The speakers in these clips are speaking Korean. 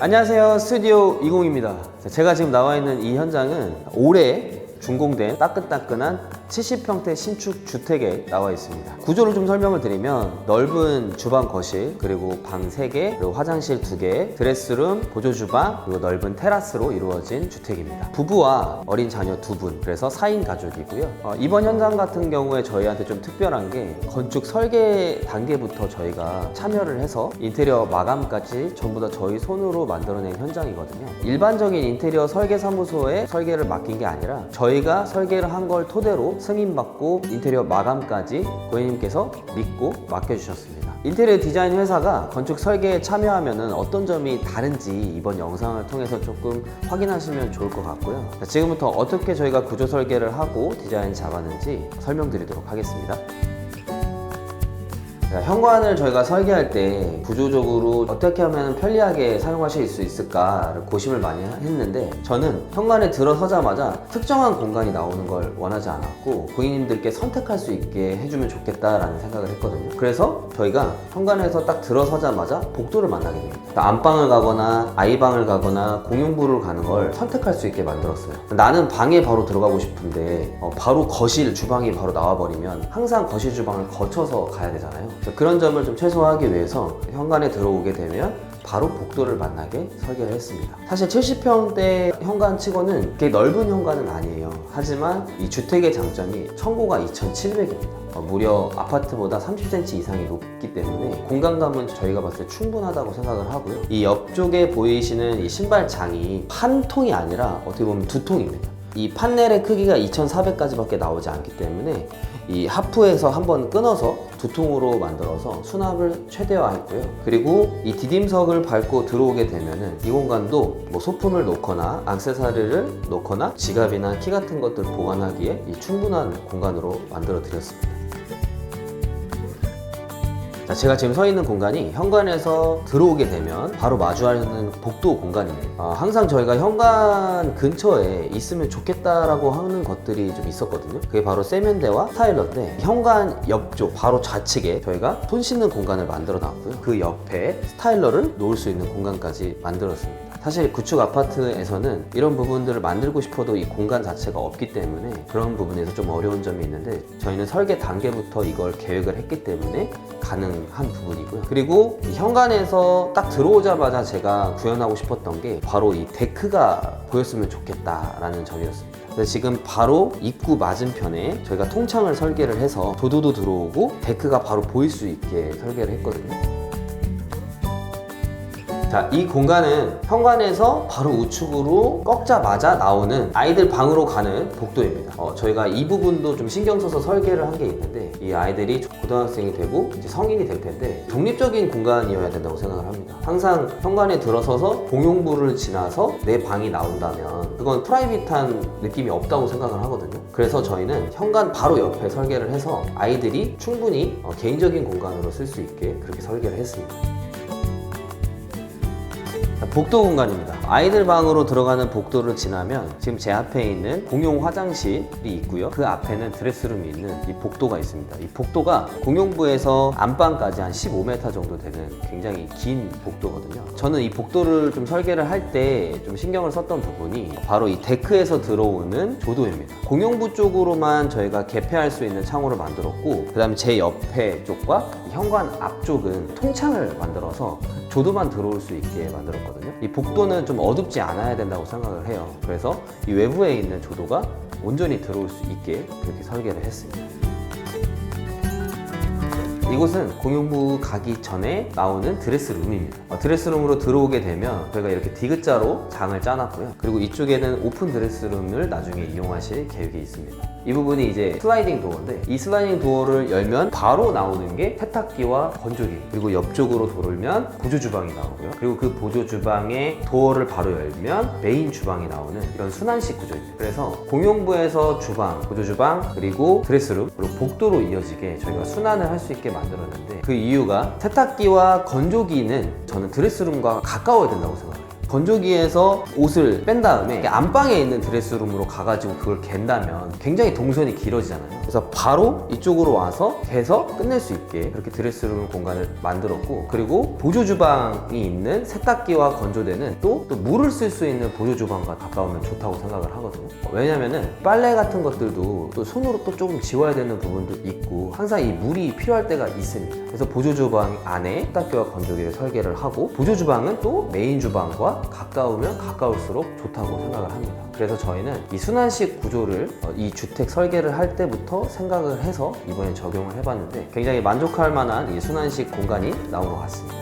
안녕하세요, 스튜디오 20입니다. 제가 지금 나와 있는 이 현장은 올해 준공된 따끈따끈한 70평대 신축 주택에 나와 있습니다. 구조를 좀 설명을 드리면 넓은 주방 거실, 그리고 방 3개, 그리고 화장실 2개, 드레스룸, 보조 주방, 그리고 넓은 테라스로 이루어진 주택입니다. 부부와 어린 자녀 2분, 그래서 4인 가족이고요. 이번 현장 같은 경우에 저희한테 좀 특별한 게 건축 설계 단계부터 저희가 참여를 해서 인테리어 마감까지 전부 다 저희 손으로 만들어낸 현장이거든요. 일반적인 인테리어 설계 사무소에 설계를 맡긴 게 아니라 저희가 설계를 한 걸 토대로 승인받고 인테리어 마감까지 고객님께서 믿고 맡겨주셨습니다. 인테리어 디자인 회사가 건축 설계에 참여하면 어떤 점이 다른지 이번 영상을 통해서 조금 확인하시면 좋을 것 같고요. 지금부터 어떻게 저희가 구조 설계를 하고 디자인 잡았는지 설명드리도록 하겠습니다. 현관을 저희가 설계할 때 구조적으로 어떻게 하면 편리하게 사용하실 수 있을까를 고심을 많이 했는데, 저는 현관에 들어서자마자 특정한 공간이 나오는 걸 원하지 않았고 고객님들께 선택할 수 있게 해주면 좋겠다라는 생각을 했거든요. 그래서 저희가 현관에서 딱 들어서자마자 복도를 만나게 됩니다. 안방을 가거나 아이방을 가거나 공용부를 가는 걸 선택할 수 있게 만들었어요. 나는 방에 바로 들어가고 싶은데 바로 거실, 주방이 바로 나와버리면 항상 거실, 주방을 거쳐서 가야 되잖아요. 그런 점을 좀 최소화하기 위해서 현관에 들어오게 되면 바로 복도를 만나게 설계를 했습니다. 사실 70평대 현관 치고는 꽤 넓은 현관은 아니에요. 하지만 이 주택의 장점이 청고가 2,700입니다. 무려 아파트보다 30cm 이상이 높기 때문에 공간감은 저희가 봤을 때 충분하다고 생각을 하고요. 이 옆쪽에 보이시는 이 신발장이 한 통이 아니라 어떻게 보면 2통입니다. 이 판넬의 크기가 2,400까지밖에 나오지 않기 때문에 이 하프에서 한번 끊어서 2통으로 만들어서 수납을 최대화했고요. 그리고 이 디딤석을 밟고 들어오게 되면은 이 공간도 뭐 소품을 놓거나 액세서리를 놓거나 지갑이나 키 같은 것들 보관하기에 이 충분한 공간으로 만들어 드렸습니다. 제가 지금 서 있는 공간이 현관에서 들어오게 되면 바로 마주하는 복도 공간입니다. 항상 저희가 현관 근처에 있으면 좋겠다라고 하는 것들이 좀 있었거든요. 그게 바로 세면대와 스타일러인데, 현관 옆쪽 바로 좌측에 저희가 손 씻는 공간을 만들어 놨고요. 그 옆에 스타일러를 놓을 수 있는 공간까지 만들었습니다. 사실 구축 아파트에서는 이런 부분들을 만들고 싶어도 이 공간 자체가 없기 때문에 그런 부분에서 좀 어려운 점이 있는데, 저희는 설계 단계부터 이걸 계획을 했기 때문에 가능한 부분이고요. 그리고 이 현관에서 딱 들어오자마자 제가 구현하고 싶었던 게 바로 이 데크가 보였으면 좋겠다라는 점이었습니다. 그래서 지금 바로 입구 맞은편에 저희가 통창을 설계를 해서 조도도 들어오고 데크가 바로 보일 수 있게 설계를 했거든요. 자, 이 공간은 현관에서 바로 우측으로 꺾자마자 나오는 아이들 방으로 가는 복도입니다. 저희가 이 부분도 좀 신경 써서 설계를 한 게 있는데, 이 아이들이 고등학생이 되고 이제 성인이 될 텐데 독립적인 공간이어야 된다고 생각을 합니다. 항상 현관에 들어서서 공용부를 지나서 내 방이 나온다면 그건 프라이빗한 느낌이 없다고 생각을 하거든요. 그래서 저희는 현관 바로 옆에 설계를 해서 아이들이 충분히 개인적인 공간으로 쓸 수 있게 그렇게 설계를 했습니다. 복도 공간입니다. 아이들 방으로 들어가는 복도를 지나면 지금 제 앞에 있는 공용 화장실이 있고요. 그 앞에는 드레스룸이 있는 이 복도가 있습니다. 이 복도가 공용부에서 안방까지 한 15m 정도 되는 굉장히 긴 복도거든요. 저는 이 복도를 좀 설계를 할 때 좀 신경을 썼던 부분이 바로 이 데크에서 들어오는 조도입니다. 공용부 쪽으로만 저희가 개폐할 수 있는 창호를 만들었고, 그 다음에 제 옆에 쪽과 현관 앞쪽은 통창을 만들어서 조도만 들어올 수 있게 만들었거든요. 이 복도는 좀 어둡지 않아야 된다고 생각을 해요. 그래서 이 외부에 있는 조도가 온전히 들어올 수 있게 그렇게 설계를 했습니다. 이곳은 공용부 가기 전에 나오는 드레스룸입니다. 드레스룸으로 들어오게 되면 저희가 이렇게 디귿자로 장을 짜놨고요. 그리고 이쪽에는 오픈 드레스룸을 나중에 이용하실 계획이 있습니다. 이 부분이 이제 슬라이딩 도어인데, 이 슬라이딩 도어를 열면 바로 나오는 게 세탁기와 건조기, 그리고 옆쪽으로 돌면 보조 주방이 나오고요. 그리고 그 보조 주방의 도어를 바로 열면 메인 주방이 나오는 이런 순환식 구조입니다. 그래서 공용부에서 주방, 보조 주방, 그리고 드레스룸, 그리고 복도로 이어지게 저희가 순환을 할 수 있게 만들었는데, 그 이유가 세탁기와 건조기는 저는 드레스룸과 가까워야 된다고 생각해요. 건조기에서 옷을 뺀 다음에 안방에 있는 드레스룸으로 가가지고 그걸 갠다면 굉장히 동선이 길어지잖아요. 그래서 바로 이쪽으로 와서 개서 끝낼 수 있게 그렇게 드레스룸 공간을 만들었고, 그리고 보조 주방이 있는 세탁기와 건조대는 또 물을 쓸 수 있는 보조 주방과 가까우면 좋다고 생각을 하거든요. 왜냐면은 빨래 같은 것들도 또 손으로 또 조금 지워야 되는 부분도 있고 항상 이 물이 필요할 때가 있습니다. 그래서 보조 주방 안에 세탁기와 건조기를 설계를 하고, 보조 주방은 또 메인 주방과 가까우면 가까울수록 좋다고 생각을 합니다. 그래서 저희는 이 순환식 구조를 이 주택 설계를 할 때부터 생각을 해서 이번에 적용을 해봤는데 굉장히 만족할 만한 이 순환식 공간이 나온 것 같습니다.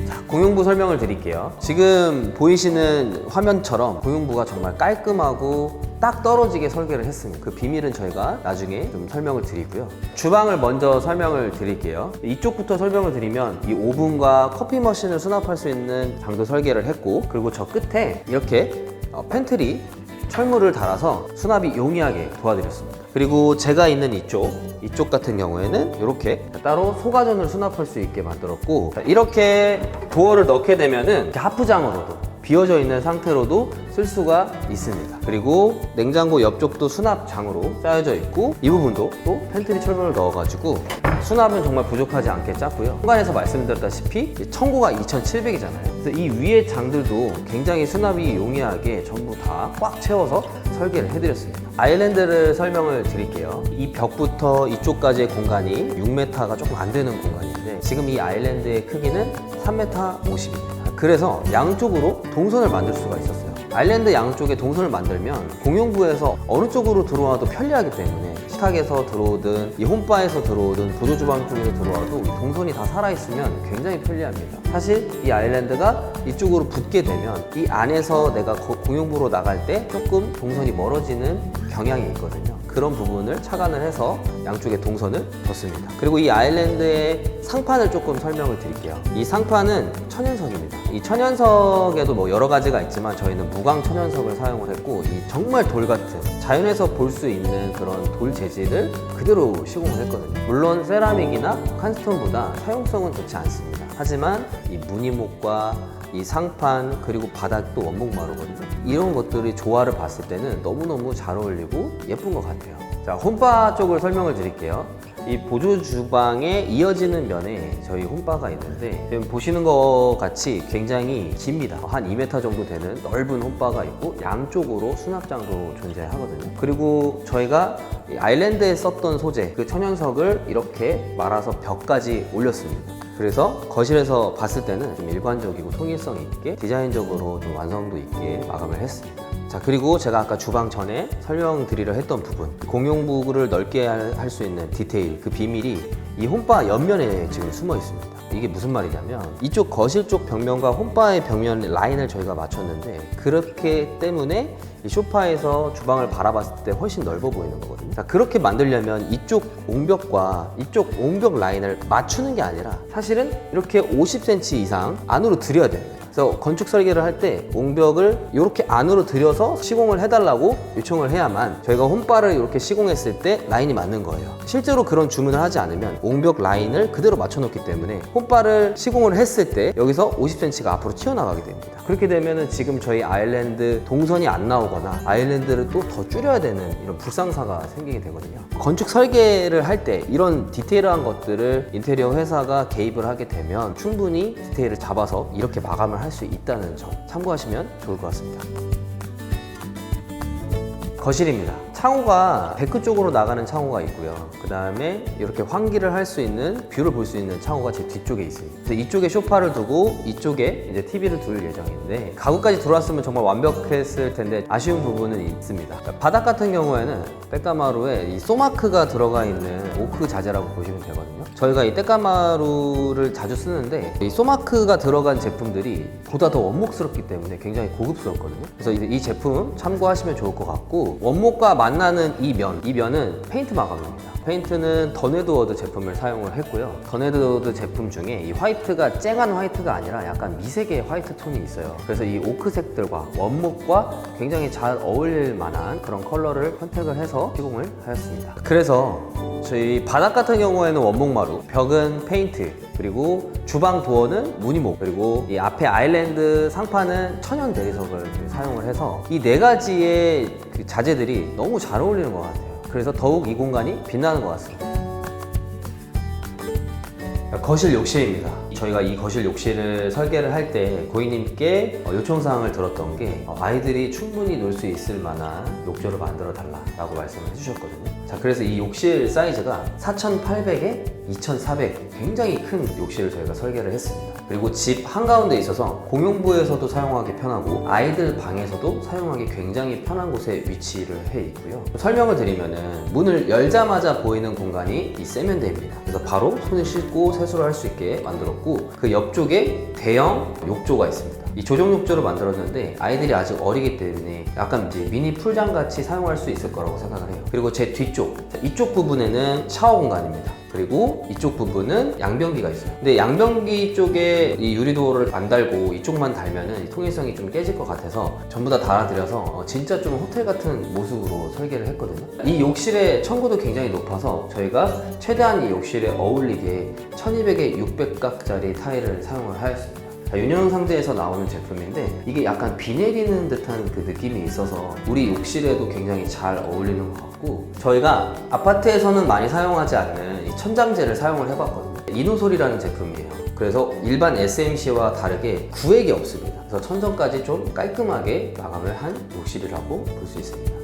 자, 공용부 설명을 드릴게요. 지금 보이시는 화면처럼 공용부가 정말 깔끔하고 딱 떨어지게 설계를 했습니다. 그 비밀은 저희가 나중에 좀 설명을 드리고요. 주방을 먼저 설명을 드릴게요. 이쪽부터 설명을 드리면 이 오븐과 커피 머신을 수납할 수 있는 장도 설계를 했고, 그리고 저 끝에 이렇게 팬트리 철물을 달아서 수납이 용이하게 도와드렸습니다. 그리고 제가 있는 이쪽 같은 경우에는 이렇게 따로 소가전을 수납할 수 있게 만들었고, 이렇게 도어를 넣게 되면은 이렇게 하프장으로도 비어져 있는 상태로도 쓸 수가 있습니다. 그리고 냉장고 옆쪽도 수납장으로 짜여져 있고, 이 부분도 또 팬트리 철문을 넣어가지고 수납은 정말 부족하지 않게 짰고요. 현관에서 말씀드렸다시피 청고가 2,700이잖아요. 그래서 이 위에 장들도 굉장히 수납이 용이하게 전부 다 꽉 채워서 설계를 해드렸습니다. 아일랜드를 설명을 드릴게요. 이 벽부터 이쪽까지의 공간이 6m가 조금 안 되는 공간인데, 지금 이 아일랜드의 크기는 3m 50입니다. 그래서 양쪽으로 동선을 만들 수가 있었어요. 아일랜드 양쪽에 동선을 만들면 공용부에서 어느 쪽으로 들어와도 편리하기 때문에 식탁에서 들어오든 이 홈바에서 들어오든 보조 주방 쪽에서 들어와도 이 동선이 다 살아있으면 굉장히 편리합니다. 사실 이 아일랜드가 이쪽으로 붙게 되면 이 안에서 내가 공용부로 나갈 때 조금 동선이 멀어지는 경향이 있거든요. 그런 부분을 착안을 해서 양쪽에 동선을 뒀습니다. 그리고 이 아일랜드의 상판을 조금 설명을 드릴게요. 이 상판은 천연석입니다. 이 천연석에도 뭐 여러 가지가 있지만 저희는 무광 천연석을 사용을 했고, 이 정말 돌 같은 자연에서 볼 수 있는 그런 돌 재질을 그대로 시공을 했거든요. 물론 세라믹이나 칸스톤보다 사용성은 좋지 않습니다. 하지만 이 무늬목과 이 상판 그리고 바닥도 원목 마루거든요. 이런 것들이 조화를 봤을 때는 너무너무 잘 어울리고 예쁜 것 같아요. 자, 홈바 쪽을 설명을 드릴게요. 이 보조 주방에 이어지는 면에 저희 홈바가 있는데, 지금 보시는 것 같이 굉장히 깁니다. 한 2m 정도 되는 넓은 홈바가 있고 양쪽으로 수납장도 존재하거든요. 그리고 저희가 이 아일랜드에 썼던 소재, 그 천연석을 이렇게 말아서 벽까지 올렸습니다. 그래서 거실에서 봤을 때는 좀 일관적이고 통일성 있게 디자인적으로 좀 완성도 있게 마감을 했습니다. 자, 그리고 제가 아까 주방 전에 설명드리려 했던 부분, 공용부를 넓게 할 수 있는 디테일, 그 비밀이 이 홈바 옆면에 지금 숨어 있습니다. 이게 무슨 말이냐면 이쪽 거실 쪽 벽면과 홈바의 벽면 라인을 저희가 맞췄는데, 그렇기 때문에 이 소파에서 주방을 바라봤을 때 훨씬 넓어 보이는 거거든요. 자, 그렇게 만들려면 이쪽 옹벽과 이쪽 옹벽 라인을 맞추는 게 아니라 사실은 이렇게 50cm 이상 안으로 들여야 됩니다. 그래서 건축 설계를 할 때 옹벽을 이렇게 안으로 들여서 시공을 해달라고 요청을 해야만 저희가 홈바를 이렇게 시공했을 때 라인이 맞는 거예요. 실제로 그런 주문을 하지 않으면 옹벽 라인을 그대로 맞춰놓기 때문에 홈바를 시공을 했을 때 여기서 50cm가 앞으로 튀어나가게 됩니다. 그렇게 되면은 지금 저희 아일랜드 동선이 안 나오거나 아일랜드를 또 더 줄여야 되는 이런 불상사가 생기게 되거든요. 건축 설계를 할 때 이런 디테일한 것들을 인테리어 회사가 개입을 하게 되면 충분히 디테일을 잡아서 이렇게 마감을 할 수 있다는 점 참고하시면 좋을 것 같습니다. 거실입니다. 창호가 데크 쪽으로 나가는 창호가 있고요. 그 다음에 이렇게 환기를 할 수 있는, 뷰를 볼 수 있는 창호가 제 뒤쪽에 있습니다. 그래서 이쪽에 소파를 두고 이쪽에 이제 TV를 둘 예정인데, 가구까지 들어왔으면 정말 완벽했을 텐데 아쉬운 부분은 있습니다. 그러니까 바닥 같은 경우에는 때까마루에 이 소마크가 들어가 있는 오크 자재라고 보시면 되거든요. 저희가 이 때까마루를 자주 쓰는데 이 소마크가 들어간 제품들이 보다 더 원목스럽기 때문에 굉장히 고급스럽거든요. 그래서 이 제품 참고하시면 좋을 것 같고, 원목과 만나는 이 면은 페인트 마감입니다. 페인트는 더네드워드 제품을 사용을 했고요. 더네드워드 제품 중에 이 화이트가 쨍한 화이트가 아니라 약간 미세계의 화이트 톤이 있어요. 그래서 이 오크색들과 원목과 굉장히 잘 어울릴 만한 그런 컬러를 선택을 해서 시공을 하였습니다. 그래서 저희 바닥 같은 경우에는 원목마루, 벽은 페인트, 그리고 주방 도어는 무늬목, 그리고 이 앞에 아일랜드 상판은 천연 대리석을 사용을 해서 이 네 가지의 그 자재들이 너무 잘 어울리는 것 같아요. 그래서 더욱 이 공간이 빛나는 것 같습니다. 거실 욕실입니다. 저희가 이 거실 욕실을 설계를 할 때 고객님께 요청사항을 들었던 게 아이들이 충분히 놀 수 있을 만한 욕조를 만들어 달라고 말씀을 해주셨거든요. 자, 그래서 이 욕실 사이즈가 4,800에 2,400, 굉장히 큰 욕실을 저희가 설계를 했습니다. 그리고 집 한가운데 있어서 공용부에서도 사용하기 편하고 아이들 방에서도 사용하기 굉장히 편한 곳에 위치를 해 있고요. 설명을 드리면은 문을 열자마자 보이는 공간이 이 세면대입니다. 그래서 바로 손을 씻고 세수를 할 수 있게 만들었고, 그 옆쪽에 대형 욕조가 있습니다. 이 조정 욕조를 만들었는데 아이들이 아직 어리기 때문에 약간 이제 미니 풀장 같이 사용할 수 있을 거라고 생각을 해요. 그리고 제 뒤쪽, 이쪽 부분에는 샤워 공간입니다. 그리고 이쪽 부분은 양변기가 있어요. 근데 양변기 쪽에 이 유리도어를 안 달고 이쪽만 달면은 통일성이 좀 깨질 것 같아서 전부 다 달아드려서 진짜 좀 호텔 같은 모습으로 설계를 했거든요. 이 욕실의 층고도 굉장히 높아서 저희가 최대한 이 욕실에 어울리게 1200에 600각짜리 타일을 사용을 하였습니다. 윤영 상자에서 나오는 제품인데 이게 약간 비 내리는 듯한 그 느낌이 있어서 우리 욕실에도 굉장히 잘 어울리는 것 같고, 저희가 아파트에서는 많이 사용하지 않는 이 천장재를 사용을 해봤거든요. 이노솔이라는 제품이에요. 그래서 일반 SMC와 다르게 구획이 없습니다. 그래서 천정까지 좀 깔끔하게 마감을 한 욕실이라고 볼 수 있습니다.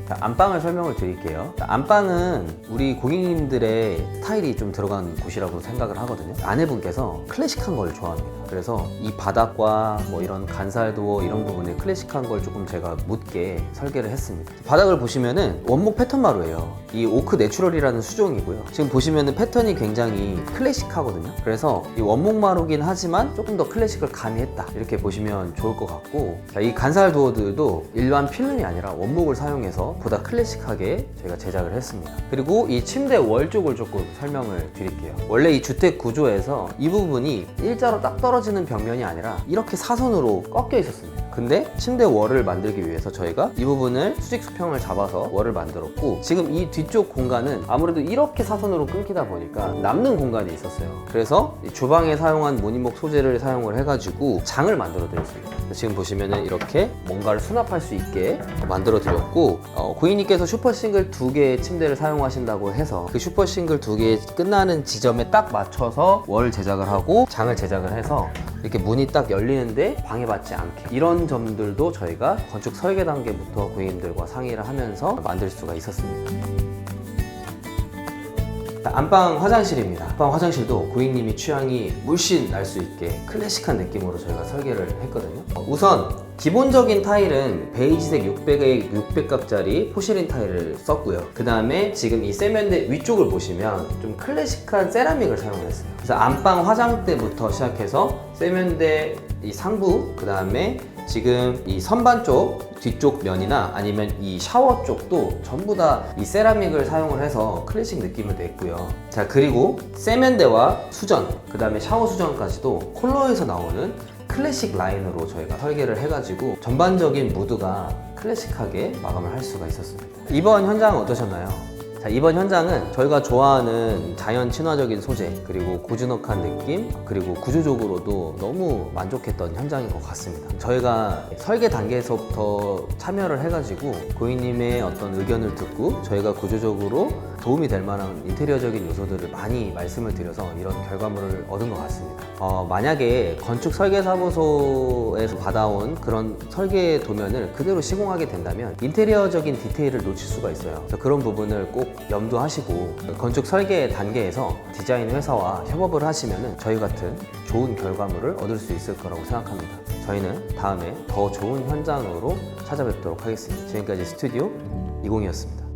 자, 안방을 설명을 드릴게요. 자, 안방은 우리 고객님들의 스타일이 좀 들어간 곳이라고 생각을 하거든요. 아내분께서 클래식한 걸 좋아합니다. 그래서 이 바닥과 뭐 이런 간살도어 이런 부분에 클래식한 걸 조금 제가 묻게 설계를 했습니다. 바닥을 보시면은 원목 패턴 마루예요. 이 오크 내추럴이라는 수종이고요. 지금 보시면은 패턴이 굉장히 클래식하거든요. 그래서 이 원목 마루긴 하지만 조금 더 클래식을 가미했다, 이렇게 보시면 좋을 것 같고, 자, 이 간살 도어들도 일반 필름이 아니라 원목을 사용해서 보다 클래식하게 저희가 제작을 했습니다. 그리고 이 침대 월 쪽을 조금 설명을 드릴게요. 원래 이 주택 구조에서 이 부분이 일자로 딱 떨어지는 벽면이 아니라 이렇게 사선으로 꺾여 있었습니다. 근데 침대 월을 만들기 위해서 저희가 이 부분을 수직 수평을 잡아서 월을 만들었고, 지금 이 뒤쪽 공간은 아무래도 이렇게 사선으로 끊기다 보니까 남는 공간이 있었어요. 그래서 이 주방에 사용한 무늬목 소재를 사용을 해가지고 장을 만들어 드렸습니다. 지금 보시면은 이렇게 뭔가를 수납할 수 있게 만들어 드렸고, 고객님께서 슈퍼싱글 2개의 침대를 사용하신다고 해서 그 슈퍼싱글 2개 끝나는 지점에 딱 맞춰서 월 제작을 하고 장을 제작을 해서 이렇게 문이 딱 열리는데 방해받지 않게, 이런 점들도 저희가 건축 설계 단계부터 고객님들과 상의를 하면서 만들 수가 있었습니다. 안방 화장실입니다. 안방 화장실도 고객님이 취향이 물씬 날 수 있게 클래식한 느낌으로 저희가 설계를 했거든요. 우선 기본적인 타일은 베이지색 600에 600값짜리 포시린 타일을 썼고요. 그 다음에 지금 이 세면대 위쪽을 보시면 좀 클래식한 세라믹을 사용했어요. 그래서 안방 화장대부터 시작해서 세면대 이 상부, 그 다음에 지금 이 선반 쪽 뒤쪽 면이나 아니면 이 샤워 쪽도 전부 다 이 세라믹을 사용을 해서 클래식 느낌을 냈고요. 자, 그리고 세면대와 수전, 그 다음에 샤워 수전까지도 콜로에서 나오는 클래식 라인으로 저희가 설계를 해가지고 전반적인 무드가 클래식하게 마감을 할 수가 있었습니다. 이번 현장은 어떠셨나요? 자, 이번 현장은 저희가 좋아하는 자연 친화적인 소재, 그리고 고즈넉한 느낌, 그리고 구조적으로도 너무 만족했던 현장인 것 같습니다. 저희가 설계 단계에서부터 참여를 해가지고 고객님의 어떤 의견을 듣고 저희가 구조적으로 도움이 될 만한 인테리어적인 요소들을 많이 말씀을 드려서 이런 결과물을 얻은 것 같습니다. 만약에 건축 설계사무소에서 받아온 그런 설계 도면을 그대로 시공하게 된다면 인테리어적인 디테일을 놓칠 수가 있어요. 그래서 그런 부분을 꼭 염두하시고 건축 설계 단계에서 디자인 회사와 협업을 하시면 저희 같은 좋은 결과물을 얻을 수 있을 거라고 생각합니다. 저희는 다음에 더 좋은 현장으로 찾아뵙도록 하겠습니다. 지금까지 스튜디오 20이었습니다.